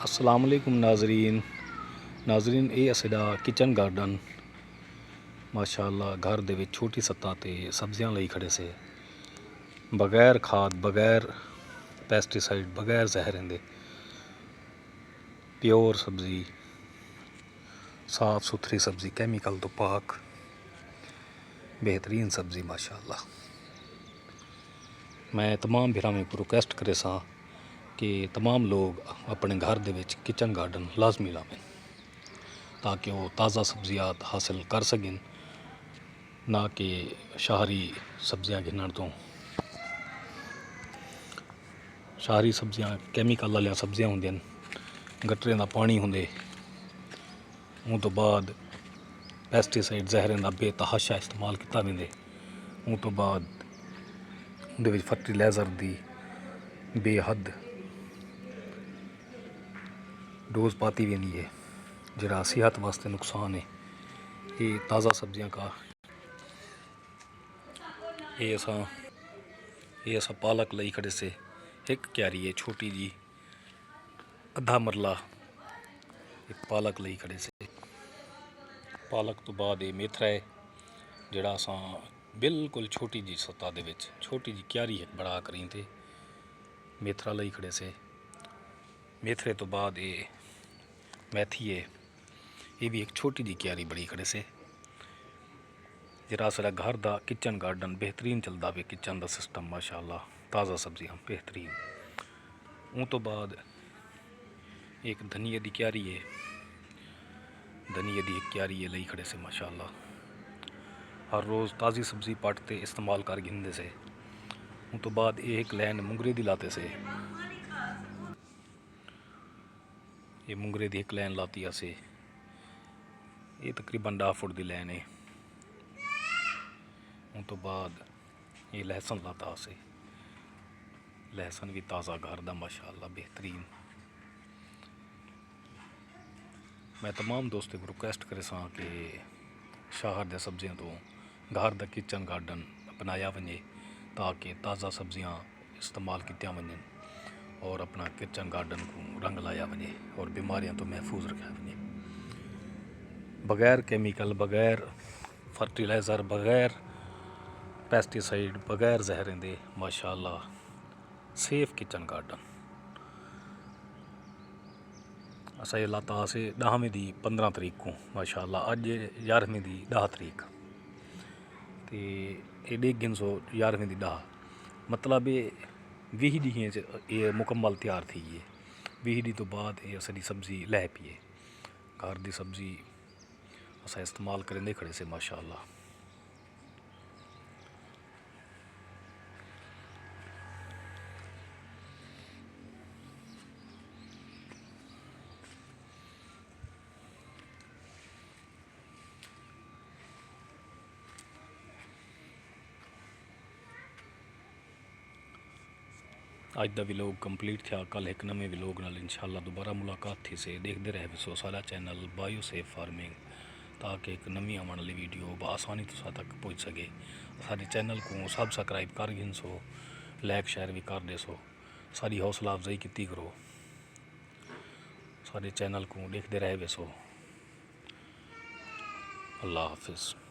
अस्सलाम वालेकुम नाजरीन ये साडा किचन गार्डन माशाअल्लाह घर दे विच छोटी सत्ता ते सब्जियां लई खड़े से बगैर खाद बगैर पैसटीसाइड बगैर जहरें दे प्योर सब्जी साफ सुथरी सब्जी कैमिकल तो पाक बेहतरीन सब्जी माशाअल्लाह। मैं तमाम भिरावां को रिक्वेस्ट करे सा कि तमाम लोग अपने घर दे विच किचन गार्डन लाजमी लावें ताकि वो ताज़ा सब्जियात हासिल कर सकें, ना कि शहरी सब्जियां गिनण तो। शहरी सब्जियां कैमिकल वाली सब्जियां होंदियां, गटरें का पानी होंदे, उन तो बाद पैसटीसाइड जहरें का बेतहाशा इस्तेमाल किया वेंदे, उन तो बाद उहदे विच फर्टिलाइज़र दी बेहद डोज पाती वेंदी है, जिहड़ा सेहत वास्ते नुकसान है। ये ताज़ा सब्जियां का ये असा पालक लई खड़े से, एक क्यारी है छोटी जी अद्धा मरला एक पालक लई खड़े से। पालक तो बाद ये मेथरा है जिहड़ा असा बिल्कुल छोटी जी सतह दे विच छोटी जी क्यारी एक बड़ा करी ते मेथरा लई खड़े से। मेथरे तो बाद ये मैथी है, ये भी एक छोटी जी क्यारी बड़ी खड़े से। जिहड़ा साडा घर दा किचन गार्डन बेहतरीन चलदा पे, किचन दा सिस्टम माशाअल्लाह, ताज़ा सब्जियां बेहतरीन। उन तो बाद एक धनिए दी क्यारी है, धनिए दी एक क्यारी है लई खड़े से माशाअल्लाह। हर रोज़ ताज़ी सब्जी पटते इस्तेमाल कर गिनदे से। उन तो बाद एक लैन मुंगरे दी लाते से, ये मुंगरे दी एक लैन लाती असे, ये तकरीबन 10 फुट दी लैन है। उन तो बाद ये लहसुन लाता असे, लहसुन भी ताज़ा घर दा माशाअल्लाह बेहतरीन। मैं तमाम दोस्तों को रिक्वेस्ट करे सा कि शहर दे सब्जियां तो घर दा किचन गार्डन अपनाया वने ताकि ताज़ा सब्जियां इस्तेमाल कित्या वने और अपना किचन गार्डन को रंग लाया वने और बीमारियों तो महफूज रखा वने। बगैर कैमिकल बगैर फर्टिलाइज़र बगैर पैसटीसाइड बगैर जहरें दे माशाअल्लाह सेफ किचन गार्डन असा ये लाता असे 10वीं दी 15 तरीक को माशाअल्लाह। अज 11वीं दी 10 तरीक ते ये 11वीं दी 10 मतलब ये 20 ॾींहं ये मुकम्मल तैयार थी है। 20 ॾींहं तो बाद ये साडी सब्जी लै पी है। घर दी सब्जी असा इस्तेमाल करेंदे खड़े से माशाअल्लाह। अज का विलोग कंप्लीट था, कल एक नवे विलोग नाल इंशाअल्लाह दोबारा मुलाकात थी से। देखते रहे सो सारा चैनल बायो सेफ फार्मिंग ताकि एक नवी आने वाली वीडियो बआसानी तुसा तक पहुँच सके। सारे चैनल को सब्सक्राइब कर गिन सो, लाइक शेयर भी कर दे सो, सारी हौसला अफजाई की करो। सारे चैनल को देखते रहे सो। अल्लाह हाफिज़।